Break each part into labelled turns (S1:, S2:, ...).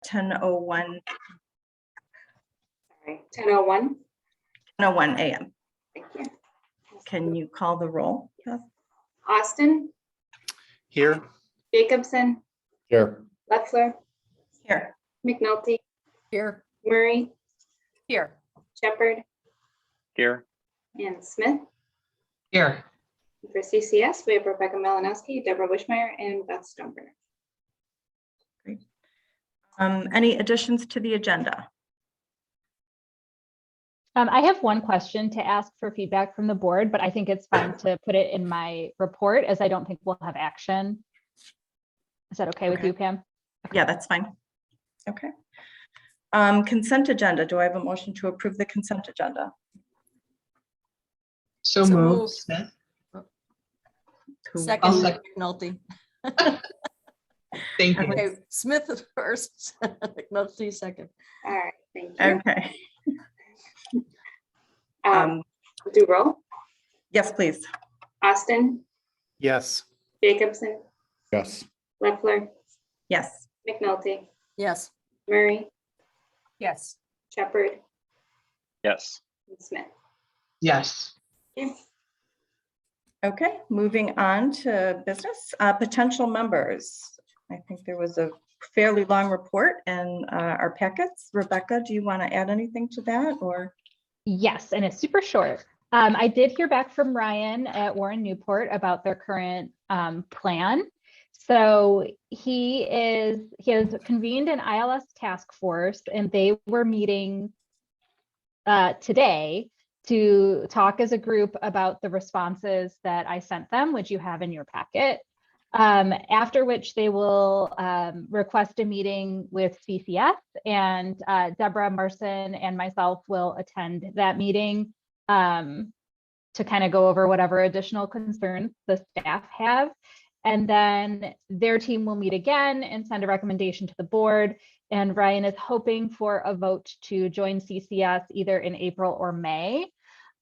S1: 10:01
S2: Sorry, 10:01.
S1: 10:01 a.m.
S2: Thank you.
S1: Can you call the roll? Beth?
S2: Austin,
S3: Here.
S2: Jacobson,
S3: Here.
S2: Leffler,
S1: Here.
S2: McNulty,
S4: Here.
S2: Murray,
S4: Here.
S2: Shepherd,
S3: Here.
S2: and Smith.
S4: Here.
S2: For CCS, we have Rebecca Malinowski, Deborah Wishmeyer, and Beth Stoneburner.
S1: Any additions to the agenda?
S5: I have one question to ask for feedback from the board, but I think it's fine to put it in my report as I don't think we'll have action. Is that okay with you, Pam?
S1: Yeah, that's fine. Okay. Consent agenda. Do I have a motion to approve the consent agenda?
S4: So
S6: moved.
S4: Smith.
S1: Who-
S4: Second, McNulty.
S6: Thank you.
S4: Okay, Smith is first, McNulty second.
S2: All right, thank you.
S1: Okay.
S2: Do roll.
S1: Yes, please.
S2: Austin,
S3: Yes.
S2: Jacobson,
S3: Yes.
S2: Leffler,
S1: Yes.
S2: McNulty,
S4: Yes.
S2: Murray,
S4: Yes.
S2: Shepherd,
S3: Yes.
S2: and Smith.
S6: Yes.
S2: Okay.
S1: Okay, moving on to business. Potential members. I think there was a fairly long report in our packets. Rebecca, do you want to add anything to that or?
S5: Yes, and it's super short. I did hear back from Ryan at Warren Newport about their current plan. So he has convened an ILS task force, and they were meeting today to talk as a group about the responses that I sent them, which you have in your packet. After which they will request a meeting with CCS, and Deborah Marson and myself will attend that meeting to kind of go over whatever additional concerns the staff have. And then their team will meet again and send a recommendation to the board. And Ryan is hoping for a vote to join CCS either in April or May.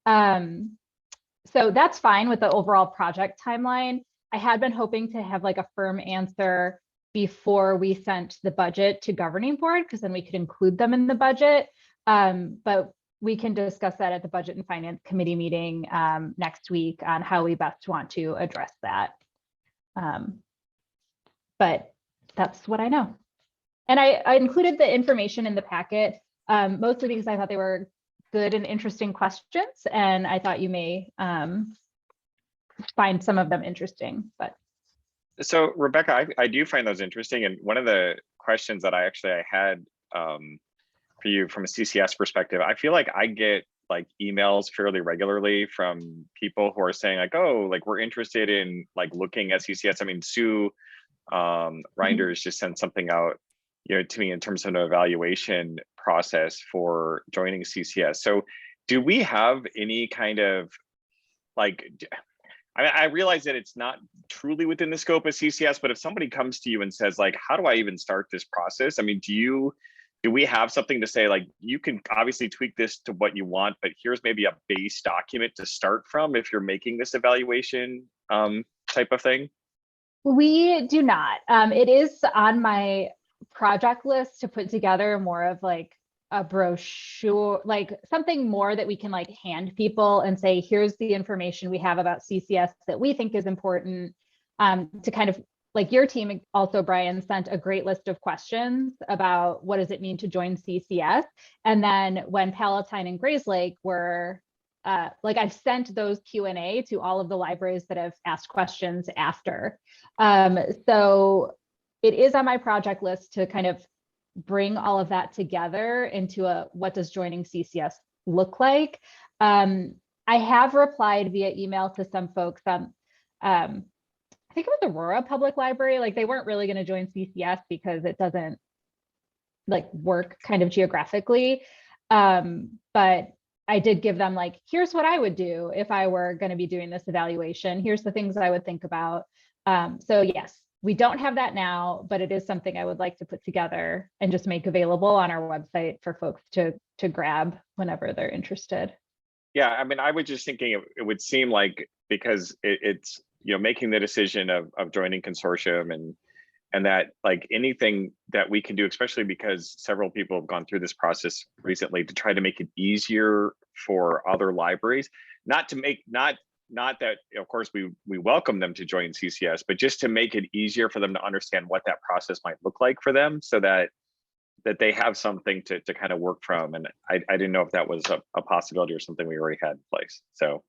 S5: So that's fine with the overall project timeline. I had been hoping to have like a firm answer before we sent the budget to governing board, because then we could include them in the budget. But we can discuss that at the budget and finance committee meeting next week on how we best want to address that. But that's what I know. And I included the information in the packet. Most of these, I thought they were good and interesting questions, and I thought you may find some of them interesting, but.
S3: So Rebecca, I do find those interesting. And one of the questions that I had for you from a CCS perspective, I feel like I get like emails fairly regularly from people who are saying like, oh, like we're interested in like looking at CCS. I mean, Sue Reinders just sent something out, to me in terms of an evaluation process for joining CCS. So do we have any kind of like, I realize that it's not truly within the scope of CCS, but if somebody comes to you and says like, how do I even start this process? I mean, do we have something to say like, you can obviously tweak this to what you want, but here's maybe a base document to start from if you're making this evaluation type of thing?
S5: We do not. It is on my project list to put together more of like a brochure, like something more that we can like hand people and say, here's the information we have about CCS that we think is important, to kind of like your team also, Brian, sent a great list of questions about what does it mean to join CCS. And then when Palatine and Grayslake were like I've sent those Q&A to all of the libraries that have asked questions after. So it is on my project list to kind of bring all of that together into a, what does joining CCS look like? I have replied via email to some folks. I think it was Aurora Public Library, like they weren't really going to join CCS because it doesn't like work kind of geographically. But I did give them like, here's what I would do if I were going to be doing this evaluation. Here's the things I would think about. So yes, we don't have that now, but it is something I would like to put together and just make available on our website for folks to grab whenever they're interested.
S3: Yeah, I mean, I was just thinking it would seem like because it's making the decision of joining consortium and that like anything that we can do, especially because several people have gone through this process recently, to try to make it easier for other libraries, not that, of course, we welcome them to join CCS, but just to make it easier for them to understand what that process might look like for them, so that they have something to kind of work from. And I didn't know if that was a possibility or something we already had in place. So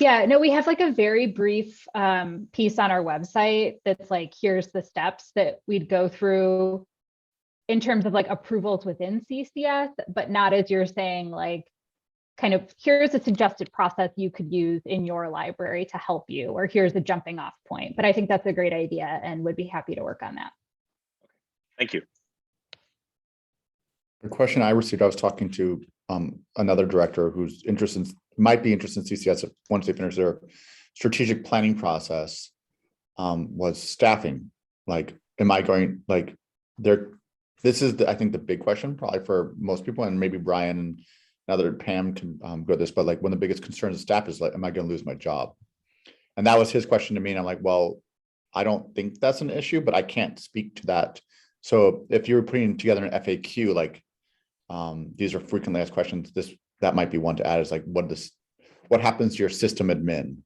S5: Yeah, no, we have like a very brief piece on our website that's like, here's the steps that we'd go through in terms of like approvals within CCS, but not as you're saying, like, kind of here's a suggested process you could use in your library to help you, or here's a jumping off point. But I think that's a great idea and would be happy to work on that.
S3: thank you.
S6: The question I received, I was talking to another director who's might be interested in CCS once they finish their strategic planning process, was staffing. Like, am I going, like, this is I think the big question probably for most people, and maybe Brian and another Pam can go this, but like one of the biggest concerns of staff is like, am I going to lose my job? And that was his question to me. And I'm like, well, I don't think that's an issue, but I can't speak to that. So if you were putting together an FAQ, like, these are frequently asked questions, that might be one to add, is like, what happens to your system admin,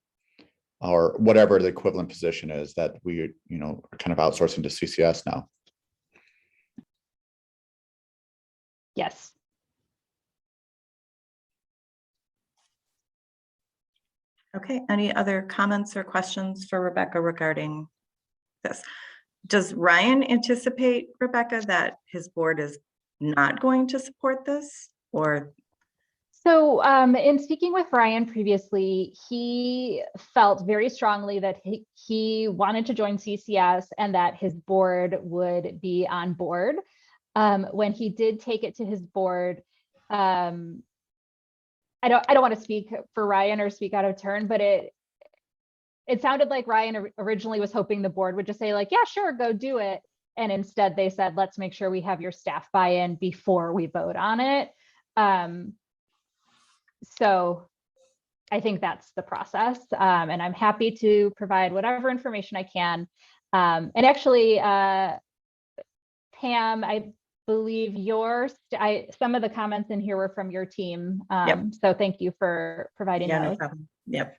S6: or whatever the equivalent position is that we, are kind of outsourcing to CCS now.
S5: Yes.
S1: Okay, any other comments or questions for Rebecca regarding this? Does Ryan anticipate, Rebecca, that his board is not going to support this, or?
S5: So in speaking with Ryan previously, he felt very strongly that he wanted to join CCS and that his board would be on board. When he did take it to his board, I don't want to speak for Ryan or speak out of turn, but it sounded like Ryan originally was hoping the board would just say like, yeah, sure, go do it. And instead they said, let's make sure we have your staff buy-in before we vote on it. So I think that's the process. And I'm happy to provide whatever information I can. And actually, Pam, I believe some of the comments in here were from your team.
S1: Yep.
S5: So thank you for providing
S1: Yeah, no
S5: those.
S1: problem. Yep.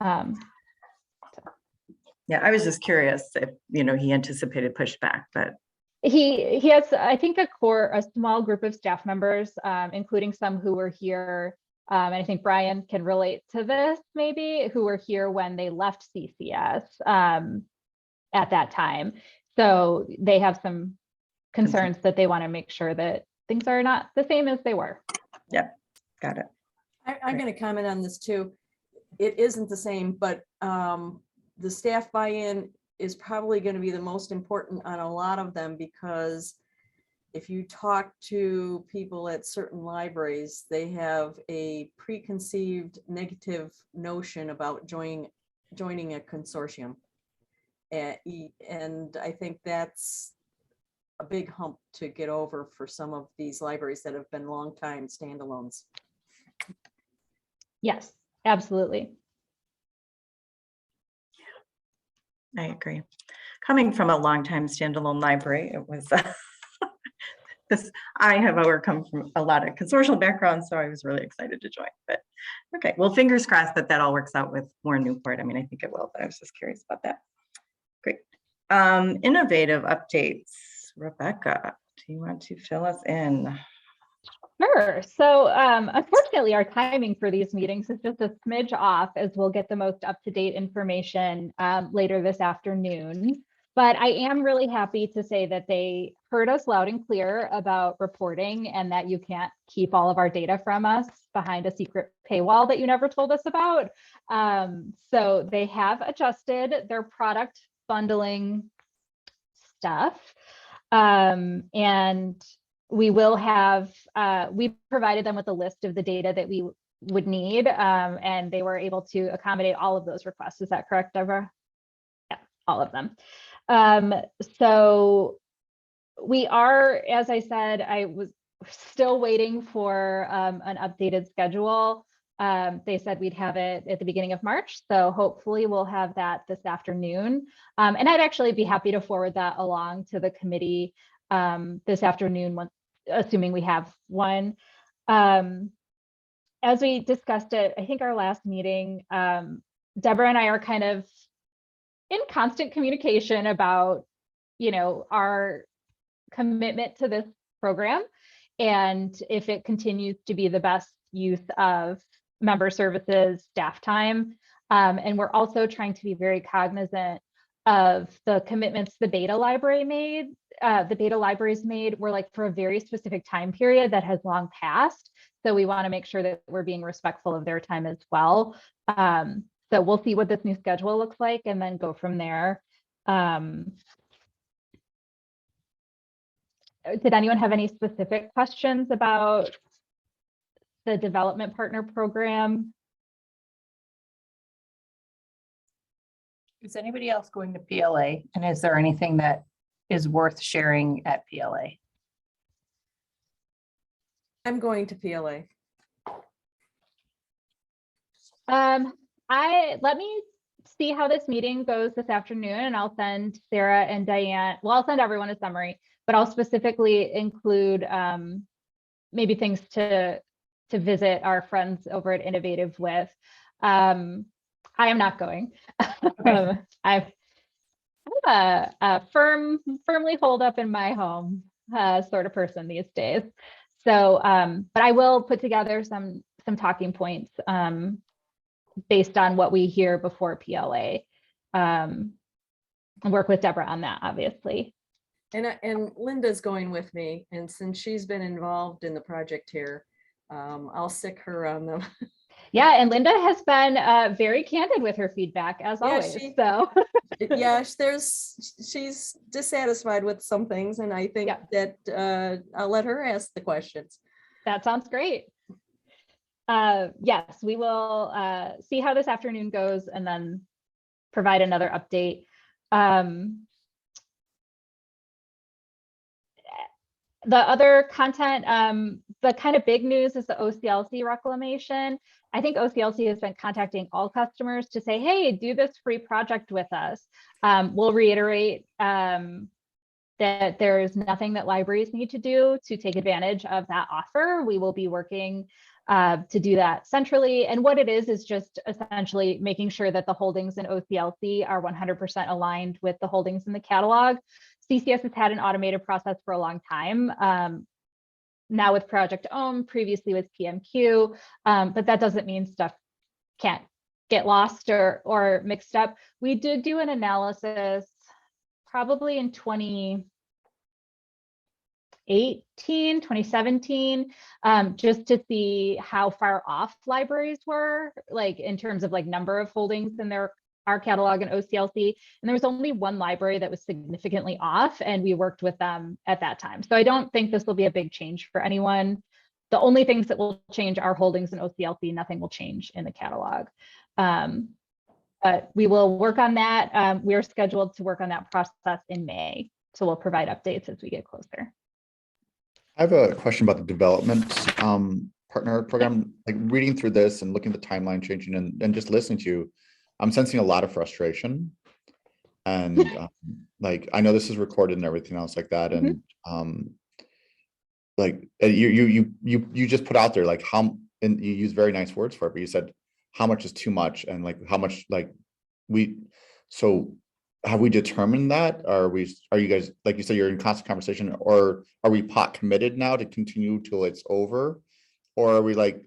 S1: Yeah, I was just curious if, he anticipated pushback, but.
S5: He has, I think, a small group of staff members, including some who were here. And I think Brian can relate to this, maybe, who were here when they left CCS at that time. So they have some concerns that they want to make sure that things are not the same as they were.
S1: Yep, got it.
S4: I'm going to comment on this too. It isn't the same, but the staff buy-in is probably going to be the most important on a lot of them, because if you talk to people at certain libraries, they have a preconceived negative notion about joining a consortium. And I think that's a big hump to get over for some of these libraries that have been longtime standalones.
S5: Yes, absolutely.
S1: I agree. Coming from a longtime standalone library, it was I have overcome from a lot of consortial backgrounds, so I was really excited to join. But okay, well, fingers crossed that all works out with more Newport. I mean, I think it will, but I was just curious about that. Great. Innovative updates. Rebecca, do you want to fill us in?
S5: Sure. So unfortunately, our timing for these meetings is just a smidge off, as we'll get the most up-to-date information later this afternoon. But I am really happy to say that they heard us loud and clear about reporting, and that you can't keep all of our data from us behind a secret paywall that you never told us about. So they have adjusted their product bundling stuff. And we will have, we provided them with a list of the data that we would need, and they were able to accommodate all of those requests. Is that correct, Deborah? Yeah, all of them. So we are, as I said, I was still waiting for an updated schedule. They said we'd have it at the beginning of March. So hopefully we'll have that this afternoon. And I'd actually be happy to forward that along to the committee this afternoon, assuming we have one. As we discussed it, I think our last meeting, Deborah and I are kind of in constant communication about, our commitment to this program and if it continues to be the best use of member services, staff time. And we're also trying to be very cognizant of the commitments the beta libraries made were like for a very specific time period that has long passed. So we want to make sure that we're being respectful of their time as well. So we'll see what this new schedule looks like and then go from there. Did anyone have any specific questions about the development partner program?
S7: Is anybody else going to PLA? And is there anything that is worth sharing at PLA?
S4: I'm going to PLA.
S5: Let me see how this meeting goes this afternoon, and I'll send Sarah and Diane, well, I'll send everyone a summary, but I'll specifically include maybe things to visit our friends over at Innovative with. I am not going.
S7: Okay.
S5: I'm a firmly holed up in my home sort of person these days. So, but I will put together some talking points based on what we hear before PLA, and work with Deborah on that, obviously.
S4: And Linda's going with me. And since she's been involved in the project here, I'll sick her on them.
S5: Yeah, and Linda has been very candid with her feedback as
S4: Yeah,
S5: always. So
S4: Yeah, she's dissatisfied with some things, and I think that I'll let her ask the questions.
S5: that sounds great. Yes, we will see how this afternoon goes and then provide another update. The other content, the kind of big news is the OCLC reclamation. I think OCLC has been contacting all customers to say, hey, do this free project with us. We'll reiterate that there's nothing that libraries need to do to take advantage of that offer. We will be working to do that centrally. And what it is just essentially making sure that the holdings in OCLC are 100% aligned with the holdings in the catalog. CCS has had an automated process for a long time. Now with Project OHM, previously with PMQ, but that doesn't mean stuff can't get lost or mixed up. We did do an analysis probably in 2017, just to see how far off libraries were, like in terms of like number of holdings in our catalog and OCLC. And there was only one library that was significantly off, and we worked with them at that time. So I don't think this will be a big change for anyone. The only things that will change are holdings in OCLC. Nothing will change in the catalog. But we will work on that. We are scheduled to work on that process in May. So we'll provide updates as we get closer.
S6: I have a question about the development partner program. Like reading through this and looking at the timeline changing and just listening to you, I'm sensing a lot of frustration. And like, I know this is recorded and everything else like that. And like you just put out there, like how, and you use very nice words for it, but you said how much is too much, and like how much, like so have we determined that? Are you guys, like you said, you're in constant conversation, or are we pot committed now to continue till it's over? Or are we like,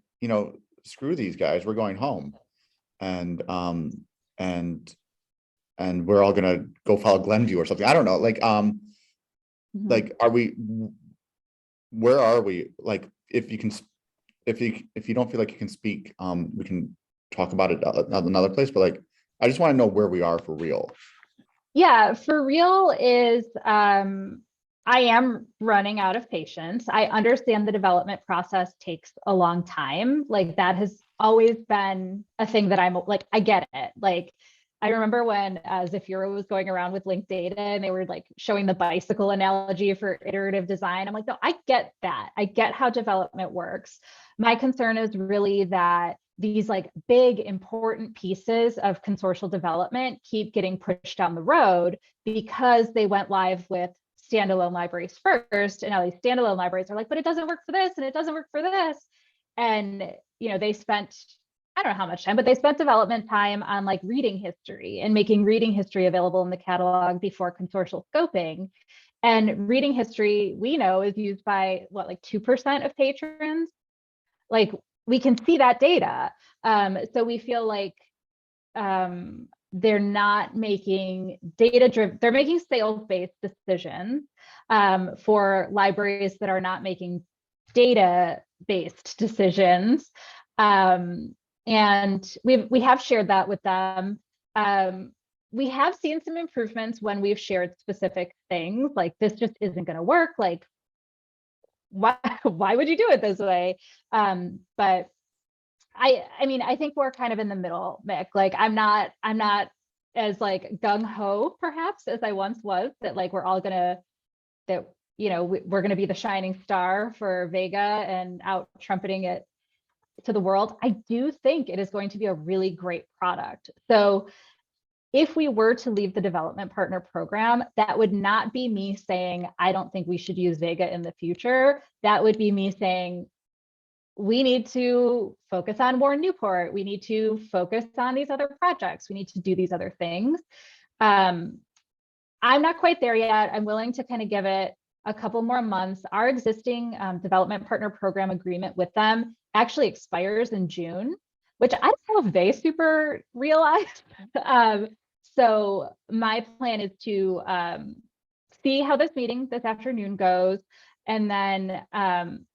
S6: screw these guys, we're going home, and we're all gonna go follow Glenview or something? I don't know. Like, like, where are we? Like, if you don't feel like you can speak, we can talk about it another place, but like, I just want to know where we are for real.
S5: Yeah, for real is I am running out of patience. I understand the development process takes a long time. Like that has always been a thing that I'm like, I get it. Like I remember when Zafira was going around with linked data and they were like showing the bicycle analogy for iterative design. I'm like, no, I get that. I get how development works. My concern is really that these like big important pieces of consortial development keep getting pushed down the road because they went live with standalone libraries first. And now these standalone libraries are like, but it doesn't work for this and it doesn't work for this. And, you know, they spent, I don't know how much time, but they spent development time on like reading history and making reading history available in the catalog before consortial scoping. And reading history, we know, is used by what, like 2% of patrons? Like we can see that data. So we feel like they're not making data-driven, they're making sales-based decisions for libraries that are not making data-based decisions. And we have shared that with them. We have seen some improvements when we've shared specific things, like this just isn't going to work. Like, why would you do it this way? But I mean, I think we're kind of in the middle, Mick. Like, I'm not as like gung ho perhaps as I once was, that like we're all gonna, that, you know, we're gonna be the shining star for Vega and out trumpeting it to the world. I do think it is going to be a really great product. So if we were to leave the development partner program, that would not be me saying, I don't think we should use Vega in the future. That would be me saying, we need to focus on Warren Newport. We need to focus on these other projects. We need to do these other things. I'm not quite there yet. I'm willing to kind of give it a couple more months. Our existing development partner program agreement with them actually expires in June, which I don't know if they super realized. So my plan is to see how this meeting this afternoon goes. And then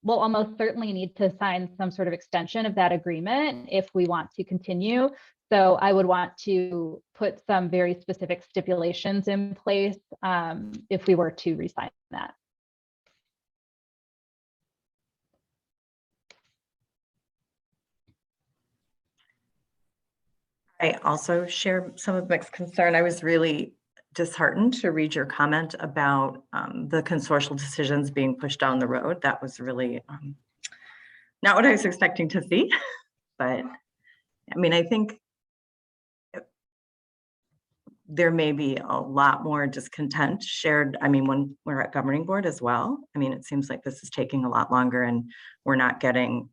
S5: we'll almost certainly need to sign some sort of extension of that agreement if we want to continue. So I would want to put some very specific stipulations in place if we were to re-sign that.
S1: I also share some of Mick's concern. I was really disheartened to read your comment about the consortial decisions being pushed down the road. That was really not what I was expecting to see. But I mean, I think there may be a lot more discontent shared. I mean, when we're at governing board as well, I mean, it seems like this is taking a lot longer and we're not getting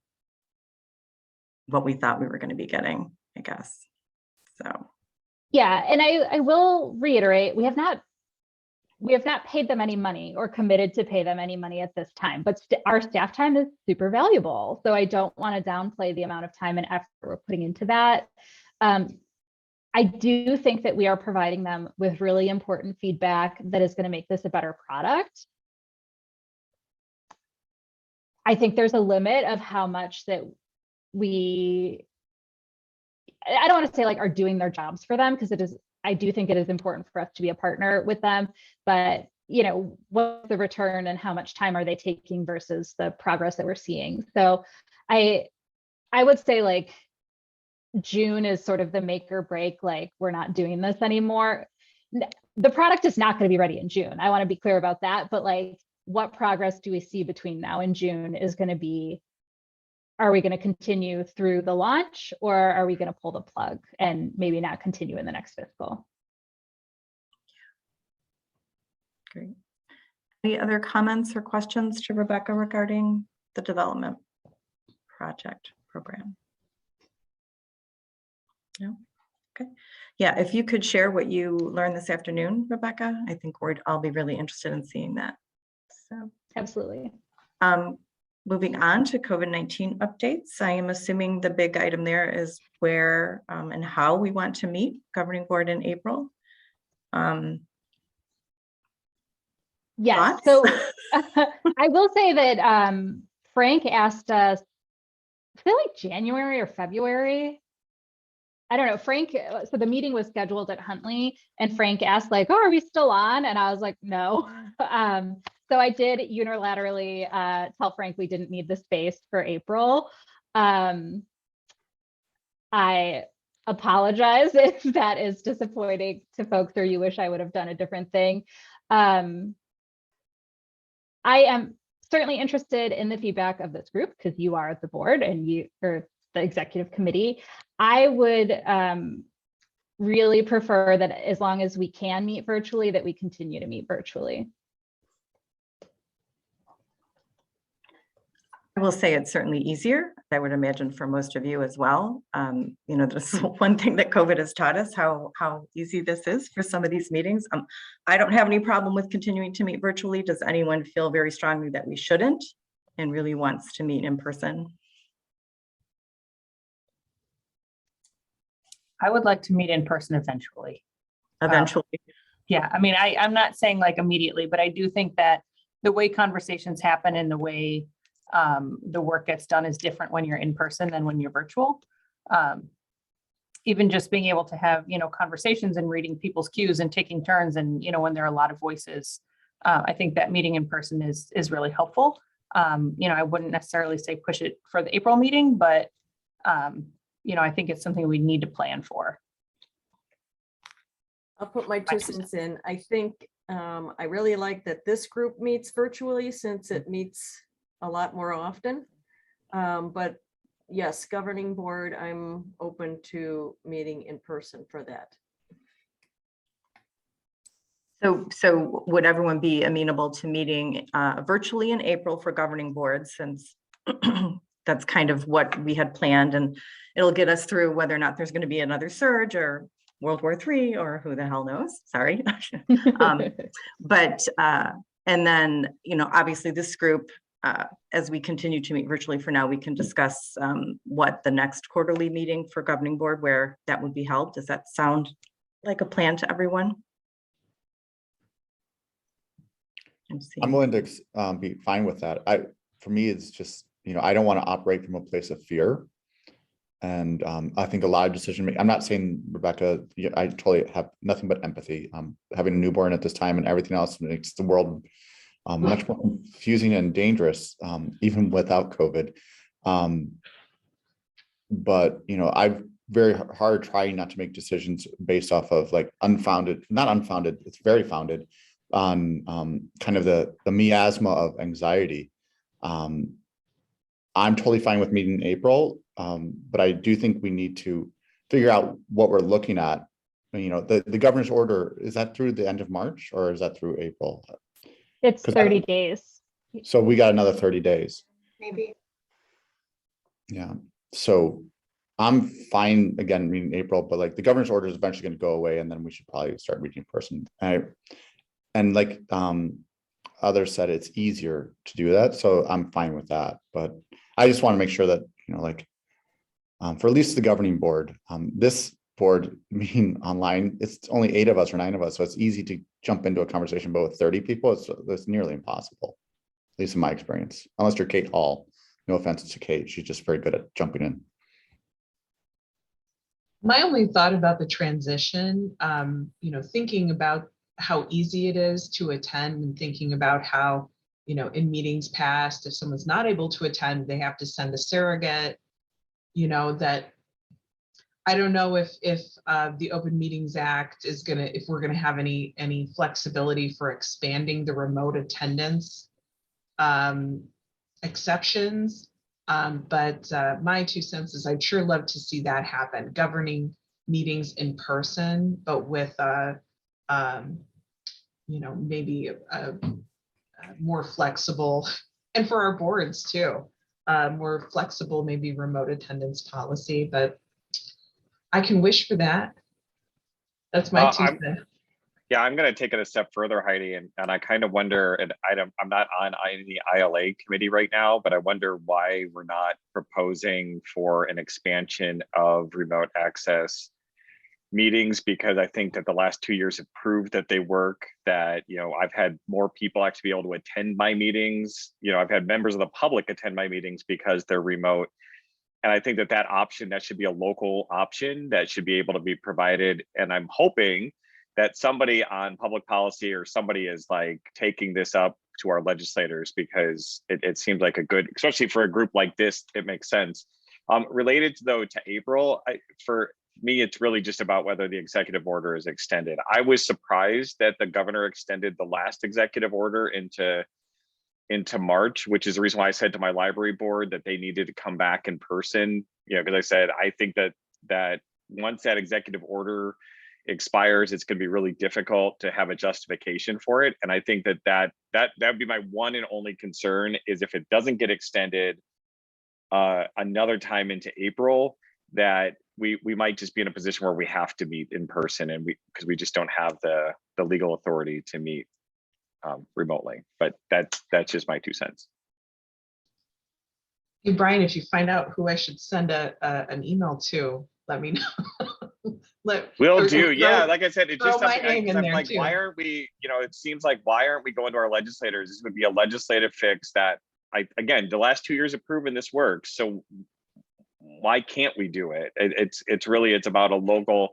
S1: what we thought we were going to be getting, I guess. So.
S5: Yeah, and I will reiterate, we have not paid them any money or committed to pay them any money at this time, but our staff time is super valuable. So I don't want to downplay the amount of time and effort we're putting into that. I do think that we are providing them with really important feedback that is going to make this a better product. I think there's a limit of how much that I don't want to say like are doing their jobs for them, because I do think it is important for us to be a partner with them, but you know, what's the return and how much time are they taking versus the progress that we're seeing? So I would say like June is sort of the make or break, like we're not doing this anymore. The product is not going to be ready in June. I want to be clear about that, but like what progress do we see between now and June is going to be, are we going to continue through the launch or are we going to pull the plug and maybe not continue in the next fiscal?
S1: Great. Any other comments or questions to Rebecca regarding the development project program? No? Okay. Yeah, if you could share what you learned this afternoon, Rebecca, I think I'll be really interested in seeing that. So
S5: Absolutely.
S1: Moving on to COVID-19 updates, I am assuming the big item there is where and how we want to meet governing board in April.
S5: Yes.
S1: Thoughts?
S5: So I will say that Frank asked us, I feel like January or February. I don't know, Frank, so the meeting was scheduled at Huntley and Frank asked like, oh, are we still on? And I was like, no. So I did unilaterally tell Frank we didn't need the space for April. I apologize if that is disappointing to folks or you wish I would have done a different thing. I am certainly interested in the feedback of this group because you are the board and you or the executive committee. I would really prefer that as long as we can meet virtually, that we continue to meet virtually.
S1: I will say it's certainly easier, I would imagine for most of you as well. You know, this is one thing that COVID has taught us, how easy this is for some of these meetings. I don't have any problem with continuing to meet virtually. Does anyone feel very strongly that we shouldn't and really wants to meet in person?
S7: I would like to meet in person eventually.
S1: Eventually.
S7: Yeah, I mean, I'm not saying like immediately, but I do think that the way conversations happen and the way the work gets done is different when you're in person than when you're virtual. Even just being able to have, you know, conversations and reading people's cues and taking turns and, you know, when there are a lot of voices, I think that meeting in person is really helpful. You know, I wouldn't necessarily say push it for the April meeting, but you know, I think it's something we need to plan for.
S4: I'll put my 2 cents in. I think I really like that this group meets virtually since it meets a lot more often. But yes, governing board, I'm open to meeting in person for that.
S1: So would everyone be amenable to meeting virtually in April for governing board, since that's kind of what we had planned, and it'll get us through whether or not there's going to be another surge or World War III or who the hell knows, sorry. And then, you know, obviously this group, as we continue to meet virtually for now, we can discuss what the next quarterly meeting for governing board, where that would be held. Does that sound like a plan to everyone?
S6: I'm willing to be fine with that. For me, it's just, you know, I don't want to operate from a place of fear. And I think a lot of decision making, I'm not saying, Rebecca, I totally have nothing but empathy. Having a newborn at this time and everything else makes the world much more confusing and dangerous, even without COVID. But, you know, I've very hard trying not to make decisions based off of like not unfounded, it's very founded on kind of the miasma of anxiety. I'm totally fine with meeting in April, but I do think we need to figure out what we're looking at. You know, the governor's order, is that through the end of March or is that through April?
S5: It's 30 days.
S6: So we got another 30 days.
S2: Maybe.
S6: Yeah. So I'm fine again meeting April, but like the governor's order is eventually going to go away and then we should probably start meeting in person. And like others said, it's easier to do that. So I'm fine with that. But I just want to make sure that, you know, like for at least the governing board, this board meeting online, it's only 8 of us or 9 of us. So it's easy to jump into a conversation, but with 30 people, it's nearly impossible, at least in my experience, unless you're Kate Hall. No offense to Kate, she's just very good at jumping in.
S8: My only thought about the transition, you know, thinking about how easy it is to attend and thinking about how, you know, in meetings past, if someone's not able to attend, they have to send a surrogate, you know, that I don't know if the Open Meetings Act is if we're gonna have any flexibility for expanding the remote attendance exceptions. But my 2 cents is I'd sure love to see that happen, governing meetings in person, but with you know, maybe a more flexible, and for our boards too, more flexible, maybe remote attendance policy, but I can wish for that. That's my 2 cents.
S3: Yeah, I'm going to take it a step further, Heidi, and I kind of wonder, and I'm not on the ILA committee right now, but I wonder why we're not proposing for an expansion of remote access meetings, because I think that the last 2 years have proved that they work, that, you know, I've had more people actually be able to attend my meetings. You know, I've had members of the public attend my meetings because they're remote. And I think that option, that should be a local option that should be able to be provided. And I'm hoping that somebody on public policy or somebody is like taking this up to our legislators, because it seems like a good, especially for a group like this, it makes sense. Related though to April, for me, it's really just about whether the executive order is extended. I was surprised that the governor extended the last executive order into March, which is the reason why I said to my library board that they needed to come back in person. You know, because I said I think that once that executive order expires, it's going to be really difficult to have a justification for it. And I think that would be my one and only concern, is if it doesn't get extended another time into April, that we might just be in a position where we have to meet in person, and because we just don't have the legal authority to meet remotely. But that's just my 2 cents.
S8: Hey, Brian, if you find out who I should send an email to, let me know.
S3: Will do. Yeah, like I said, it's just
S8: throw my
S3: something
S8: name in
S3: I'm
S8: there
S3: like,
S8: too.
S3: why aren't we, you know, it seems like, why aren't we going to our legislators? This would be a legislative fix that again, the last 2 years have proven this works. So why can't we do it? It's about a local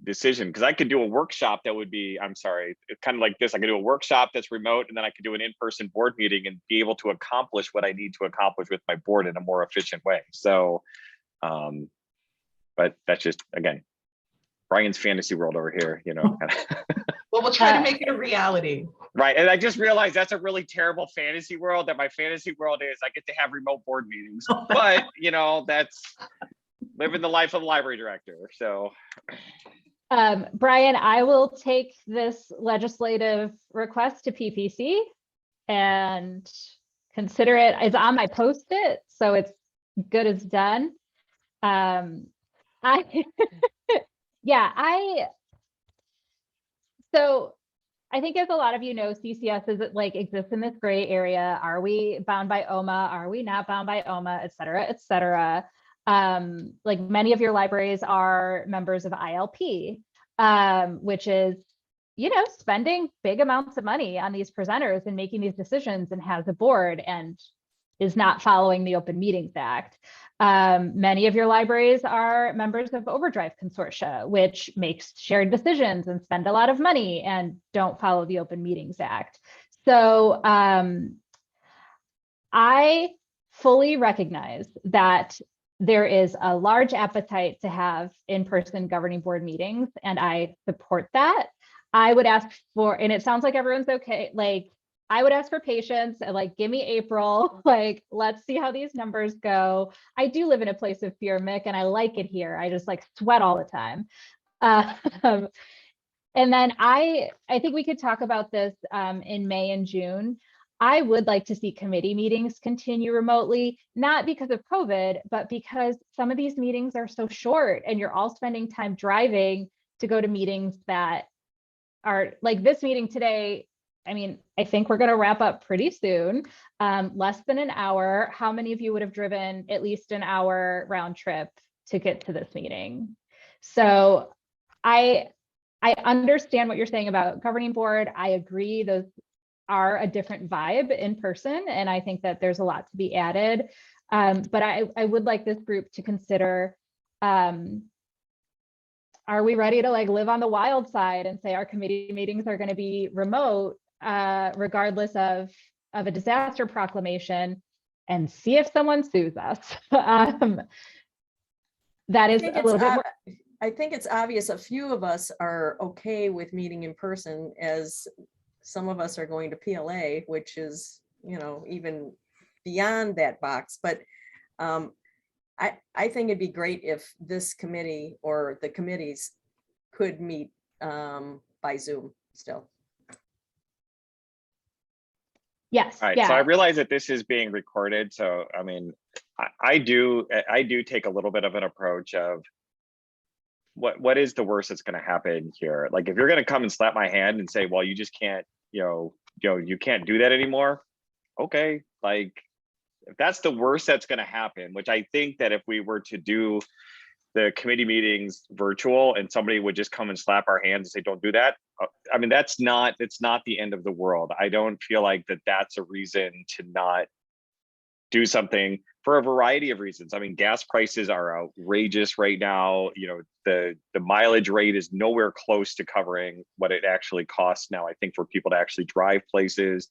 S3: decision, because I could do a workshop that would be, I'm sorry, it's kind of like this. I could do a workshop that's remote, and then I could do an in-person board meeting and be able to accomplish what I need to accomplish with my board in a more efficient way. So, but that's just, again, Brian's fantasy world over here, you know.
S8: Well, we'll try to make it a reality.
S3: Right. And I just realized that's a really terrible fantasy world, that my fantasy world is I get to have remote board meetings. But, you know, that's living the life of a library director. So,
S5: Brian, I will take this legislative request to PPC and consider it. It's on my post-it, so it's good as done. So I think, as a lot of you know, CCS is like exists in this gray area. Are we bound by OMA? Are we not bound by OMA, et cetera, et cetera? Like many of your libraries are members of ILP, which is, you know, spending big amounts of money on these presenters and making these decisions, and has a board and is not following the Open Meetings Act. Many of your libraries are members of Overdrive Consortia, which makes shared decisions and spend a lot of money and don't follow the Open Meetings Act. So I fully recognize that there is a large appetite to have in-person governing board meetings, and I support that. I would ask for, and it sounds like everyone's okay, like, I would ask for patience and like, give me April, like, let's see how these numbers go. I do live in a place of fear, Mick, and I like it here. I just like sweat all the time. And then I think we could talk about this in May and June. I would like to see committee meetings continue remotely, not because of COVID, but because some of these meetings are so short and you're all spending time driving to go to meetings that are like this meeting today. I mean, I think we're going to wrap up pretty soon, less than an hour. How many of you would have driven at least an hour round trip to get to this meeting? So I understand what you're saying about governing board. I agree, those are a different vibe in person, and I think that there's a lot to be added. But I would like this group to consider, are we ready to like live on the wild side and say our committee meetings are going to be remote, regardless of a disaster proclamation, and see if someone sues us? That is a little bit more.
S4: I think it's obvious a few of us are okay with meeting in person, as some of us are going to PLA, which is, you know, even beyond that box. But I think it'd be great if this committee or the committees could meet by Zoom still.
S5: Yes.
S3: all right.
S5: Yeah.
S3: So I realize that this is being recorded. So, I mean, I do take a little bit of an approach of what is the worst that's going to happen here? Like, if you're going to come and slap my hand and say, well, you just can't, you can't do that anymore. Okay. Like, if that's the worst that's going to happen, which I think that if we were to do the committee meetings virtual and somebody would just come and slap our hands and say, don't do that. I mean, it's not the end of the world. I don't feel like that's a reason to not do something for a variety of reasons. I mean, gas prices are outrageous right now. You know, the mileage rate is nowhere close to covering what it actually costs now, I think, for people to actually drive places.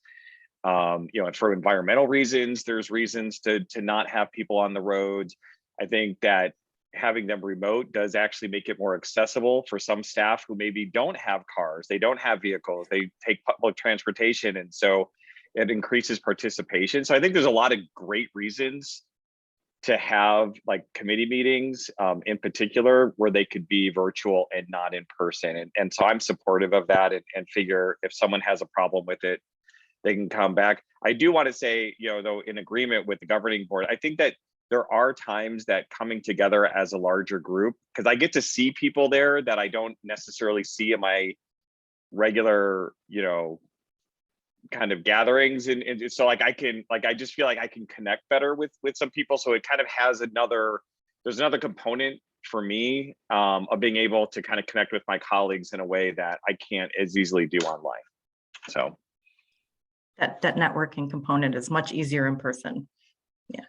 S3: And for environmental reasons, there's reasons to not have people on the roads. I think that having them remote does actually make it more accessible for some staff who maybe don't have cars, they don't have vehicles, they take public transportation. And so it increases participation. So I think there's a lot of great reasons to have like committee meetings in particular where they could be virtual and not in person. And so I'm supportive of that and figure if someone has a problem with it, they can come back. I do want to say, you know, though, in agreement with the governing board, I think that there are times that coming together as a larger group, because I get to see people there that I don't necessarily see in my regular, you know, kind of gatherings. And so like I can, like, I just feel like I can connect better with some people. So it kind of has there's another component for me of being able to kind of connect with my colleagues in a way that I can't as easily do online. So
S1: That networking component is much easier in person. Yeah.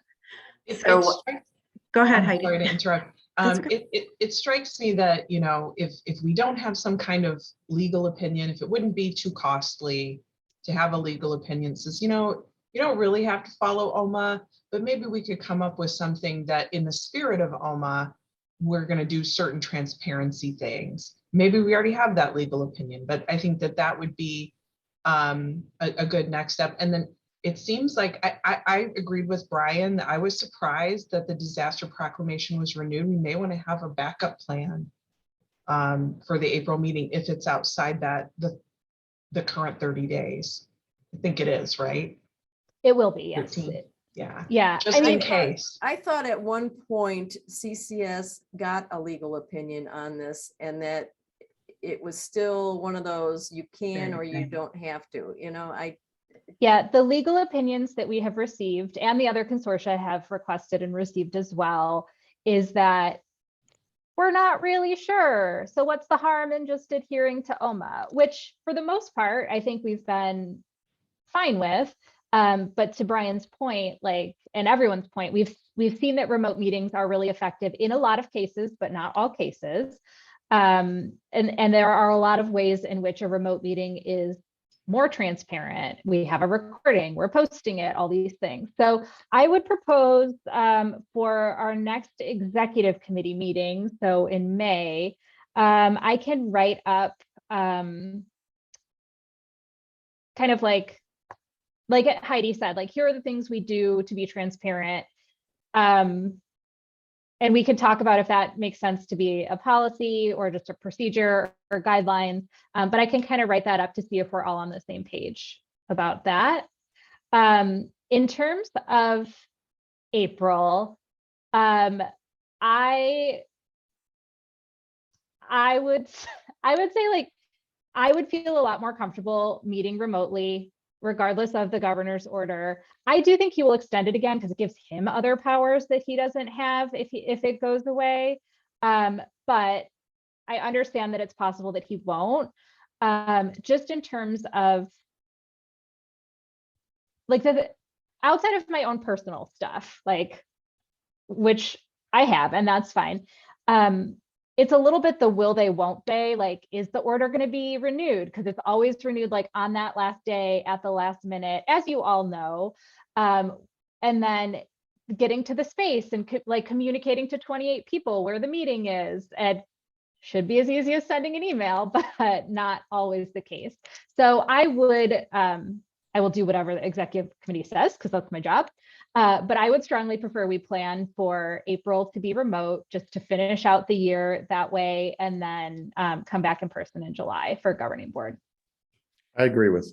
S8: It
S1: So
S8: strikes-
S1: go ahead,
S8: I'm
S1: Heidi.
S8: sorry to interrupt.
S1: That's okay.
S8: It strikes me that, you know, if we don't have some kind of legal opinion, if it wouldn't be too costly to have a legal opinion, says, you know, you don't really have to follow OMA, but maybe we could come up with something that in the spirit of OMA, we're going to do certain transparency things. Maybe we already have that legal opinion, but I think that that would be a good next step. And then it seems like I agreed with Brian. I was surprised that the disaster proclamation was renewed. We may want to have a backup plan for the April meeting if it's outside that the current 30 days. I think it is, right?
S5: It will be, yes.
S8: 13. Yeah,
S5: Yeah.
S8: just
S5: I mean,
S8: in case.
S4: I thought at one point CCS got a legal opinion on this and that it was still one of those you can or you don't have to, you know,
S5: yeah, the legal opinions that we have received and the other consortia have requested and received as well is that we're not really sure. So what's the harm in just adhering to OMA, which for the most part, I think we've been fine with. But to Brian's point, like, and everyone's point, we've seen that remote meetings are really effective in a lot of cases, but not all cases. And there are a lot of ways in which a remote meeting is more transparent. We have a recording, we're posting it, all these things. So I would propose for our next executive committee meeting, so in May, I can write up kind of like Heidi said, like, here are the things we do to be transparent. And we can talk about if that makes sense to be a policy or just a procedure or guidelines. But I can kind of write that up to see if we're all on the same page about that. In terms of April, I would say, like, I would feel a lot more comfortable meeting remotely, regardless of the governor's order. I do think he will extend it again because it gives him other powers that he doesn't have if it goes away. But I understand that it's possible that he won't. Just in terms of like outside of my own personal stuff, like, which I have, and that's fine. It's a little bit the will they, won't they, like, is the order going to be renewed? Because it's always renewed like on that last day at the last minute, as you all know. And then getting to the space and like communicating to 28 people where the meeting is, and should be as easy as sending an email, but not always the case. So I will do whatever the executive committee says, because that's my job. But I would strongly prefer we plan for April to be remote, just to finish out the year that way, and then come back in person in July for governing board.
S6: I agree with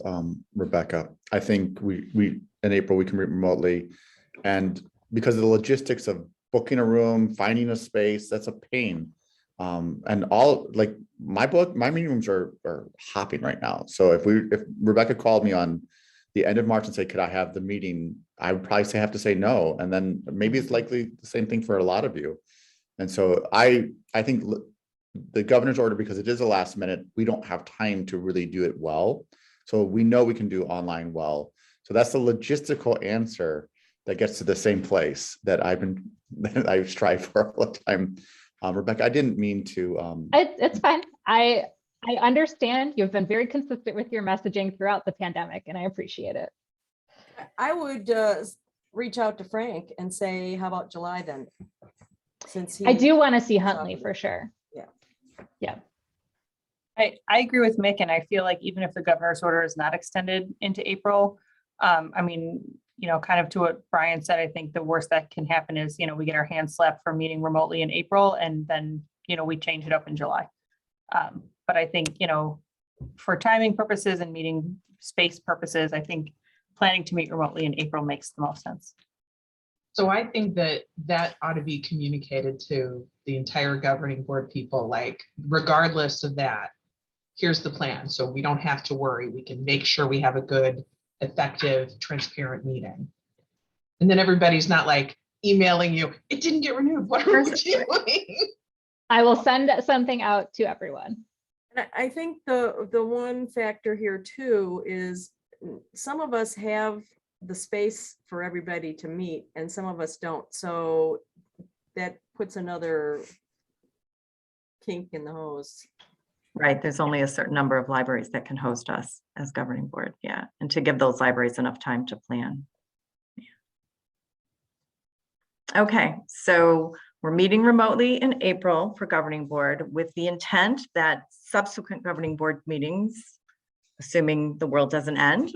S6: Rebecca. I think we in April we can meet remotely, and because of the logistics of booking a room, finding a space, that's a pain. And all, like, my meeting rooms are hopping right now. So if Rebecca called me on the end of March and say, could I have the meeting, I would probably have to say no. And then maybe it's likely the same thing for a lot of you. And so I think the governor's order, because it is a last minute, we don't have time to really do it well. So we know we can do online well. So that's the logistical answer that gets to the same place that I've strived for all the time. Rebecca, I didn't mean to.
S5: It's fine. I understand. You've been very consistent with your messaging throughout the pandemic, and I appreciate it.
S4: I would reach out to Frank and say, how about July then? Since
S5: I
S4: he-
S5: do want to see Huntley for sure.
S7: I agree with Mick, and I feel like even if the governor's order is not extended into April, I mean, kind of to what Brian said, I think the worst that can happen is, we get our hands slapped for meeting remotely in April, and then, we change it up in July. But I think, for timing purposes and meeting space purposes, I think planning to meet remotely in April makes the most sense.
S8: So I think that ought to be communicated to the entire governing board people, like regardless of that, here's the plan. So we don't have to worry. We can make sure we have a good, effective, transparent meeting. And then everybody's not like emailing you, it didn't get renewed. What are we doing?
S5: I will send something out to everyone.
S4: And I think the one factor here too is some of us have the space for everybody to meet and some of us don't. So that puts another kink in the hose.
S1: Right, there's only a certain number of libraries that can host us as governing board, yeah, and to give those libraries enough time to plan. Yeah. Okay, so we're meeting remotely in April for governing board with the intent that subsequent governing board meetings, assuming the world doesn't end,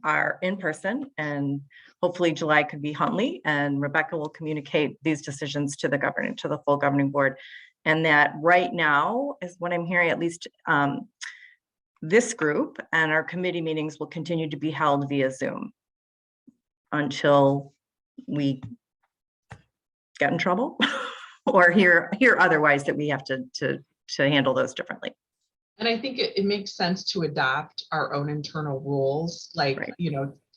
S1: are in person, and hopefully July could be Huntley, and Rebecca will communicate these decisions to the full governing board. And that right now is what I'm hearing, at least this group and our committee meetings will continue to be held via Zoom until we get in trouble or hear otherwise that we have to handle those differently.
S8: And I think it makes sense to adopt our own internal rules, like,
S1: Right.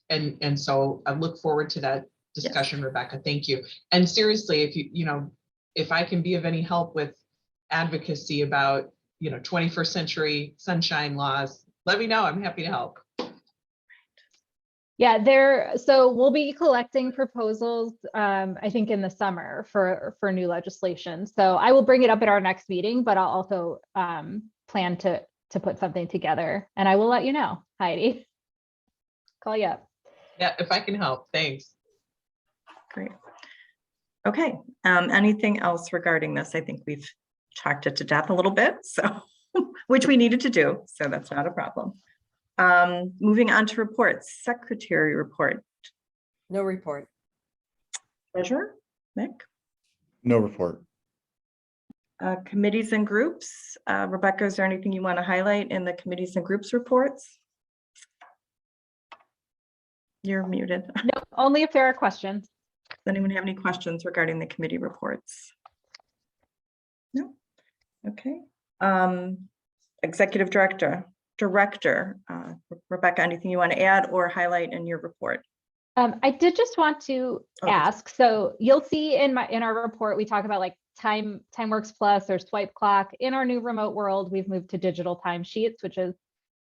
S8: And so I look forward to that discussion, Rebecca. Thank you. And seriously, if I can be of any help with advocacy about, 21st century sunshine laws, let me know. I'm happy to help.
S5: Yeah, so we'll be collecting proposals, I think in the summer for new legislation. So I will bring it up at our next meeting, but I'll also plan to put something together, and I will let you know, Heidi. Call you up.
S8: Yeah, if I can help, thanks.
S1: Great. Okay, anything else regarding this? I think we've talked it to death a little bit, so which we needed to do, so that's not a problem. Moving on to reports, secretary report.
S4: No report.
S1: Treasurer, Mick?
S6: No report.
S1: Committees and groups. Rebecca, is there anything you want to highlight in the committees and groups reports? You're muted.
S5: No, only if there are questions.
S1: Does anyone have any questions regarding the committee reports? No? Okay. Executive director, Rebecca, anything you want to add or highlight in your report?
S5: I did just want to ask, so you'll see in our report, we talk about like TimeWorks Plus or Swipe Clock. In our new remote world, we've moved to digital timesheets, which has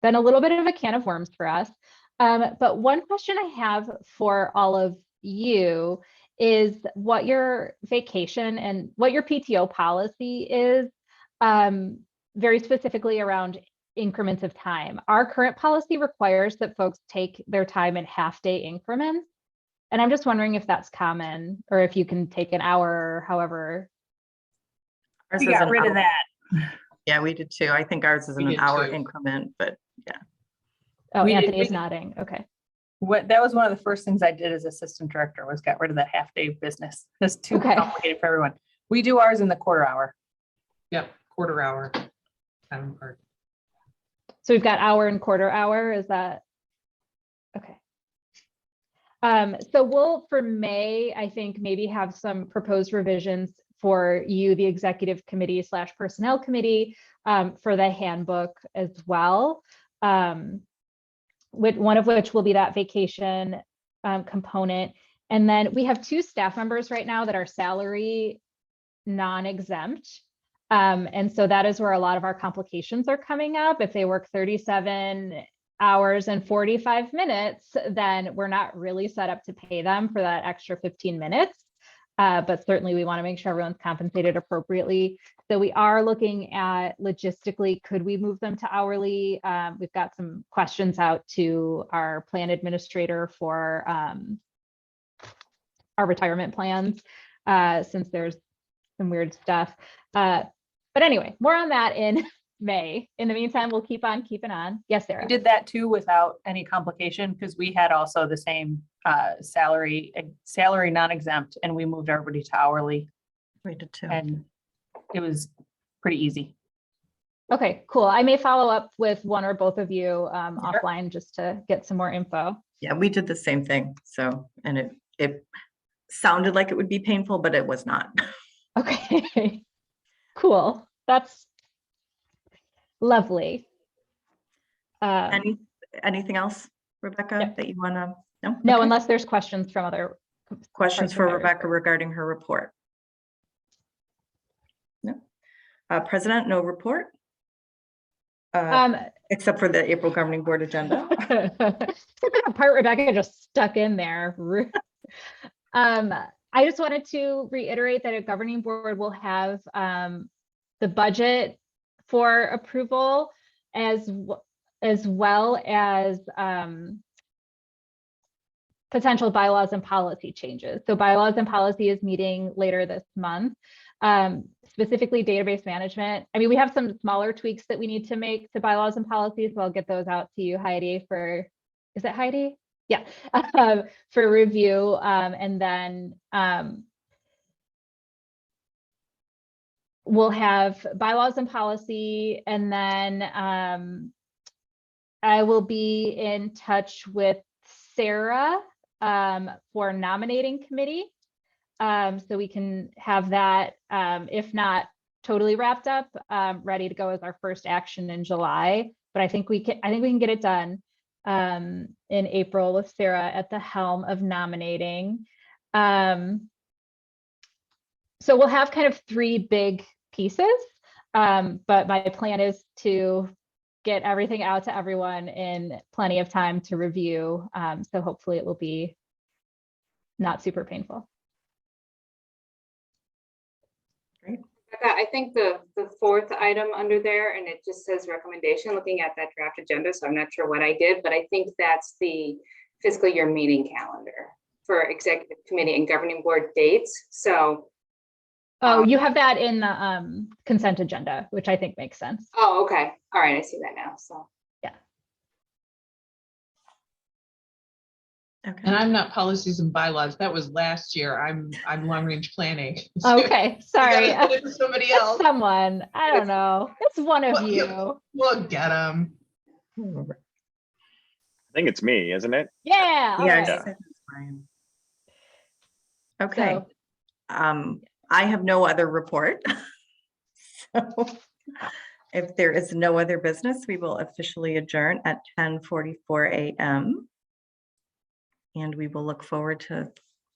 S5: been a little bit of a can of worms for us. But one question I have for all of you is what your vacation and what your PTO policy is, very specifically around increments of time. Our current policy requires that folks take their time in half-day increments. And I'm just wondering if that's common or if you can take an hour or however.
S7: We got rid of that.
S1: Yeah, we did too. I think ours is in
S8: We
S1: an
S8: did
S1: hour
S8: too.
S1: increment, but yeah.
S5: Oh,
S7: We did-
S5: Anthony is
S7: we-
S5: nodding. Okay.
S7: That was one of the first things I did as assistant director, was got rid of that half-day business. It's too
S5: Okay.
S7: complicated for everyone. We do ours in the quarter hour.
S8: Yep, quarter hour. Time card.
S5: So we've got hour and quarter hour. Is that okay? So we'll, for May, I think maybe have some proposed revisions for you, the executive committee / personnel committee, for the handbook as well. With one of which will be that vacation component. And then we have 2 staff members right now that are salary non-exempt. And so that is where a lot of our complications are coming up. If they work 37 hours and 45 minutes, then we're not really set up to pay them for that extra 15 minutes. But certainly we want to make sure everyone's compensated appropriately. So we are looking at logistically, could we move them to hourly? We've got some questions out to our plan administrator for our retirement plans, since there's some weird stuff. But anyway, more on that in May. In the meantime, we'll keep on keeping on. Yes,
S7: We
S5: Sarah.
S7: did that too without any complication because we had also the same salary non-exempt, and we moved everybody to hourly,
S1: We did too.
S7: and it was pretty easy.
S5: Okay, cool. I may follow up with one or both of you offline just to get some more info.
S1: Yeah, we did the same thing. So, and it sounded like it would be painful, but it was not.
S5: Okay, cool. That's lovely.
S1: Anything else, Rebecca,
S5: Yep.
S1: that you want to know?
S5: No,
S1: Okay.
S5: unless there's questions from other
S1: Questions
S5: parts of
S1: for
S5: my
S1: Rebecca
S5: report.
S1: regarding her report? No. President, no report, except for the April governing board agenda.
S5: Part Rebecca just stuck in there. I just wanted to reiterate that a governing board will have the budget for approval as well as potential bylaws and policy changes. So bylaws and policy is meeting later this month. Specifically database management. I mean, we have some smaller tweaks that we need to make to bylaws and policies, so I'll get those out to you, Heidi, for, is it Heidi? Yeah, for review. And then we'll have bylaws and policy, and then I will be in touch with Sarah for nominating committee. So we can have that, if not totally wrapped up, ready to go as our first action in July. But I think we can get it done in April with Sarah at the helm of nominating. So we'll have kind of three big pieces, but my plan is to get everything out to everyone in plenty of time to review. So hopefully it will be not super painful.
S2: I think the fourth item under there, and it just says recommendation, looking at that draft agenda, so I'm not sure what I did, but I think that's the fiscal year meeting calendar for executive committee and governing board dates. So
S5: Oh, you have that in the consent agenda, which I think makes sense.
S2: oh, okay, all right, I see that now. So
S1: Okay.
S8: And I'm not policies and bylaws. That was last year. I'm long range planning.
S5: Okay, sorry.
S8: You gotta send it to somebody else.
S5: Someone, I don't know. It's one of
S8: Well,
S5: you.
S8: We'll get them.
S3: I think it's me, isn't it?
S5: Yeah. all
S1: Yeah, I
S5: right.
S1: said it's fine. Okay,
S5: So,
S1: I have no other report. So if there is no other business, we will officially adjourn at 10:44 a.m. And we will look forward to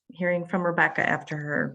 S1: hearing from Rebecca after her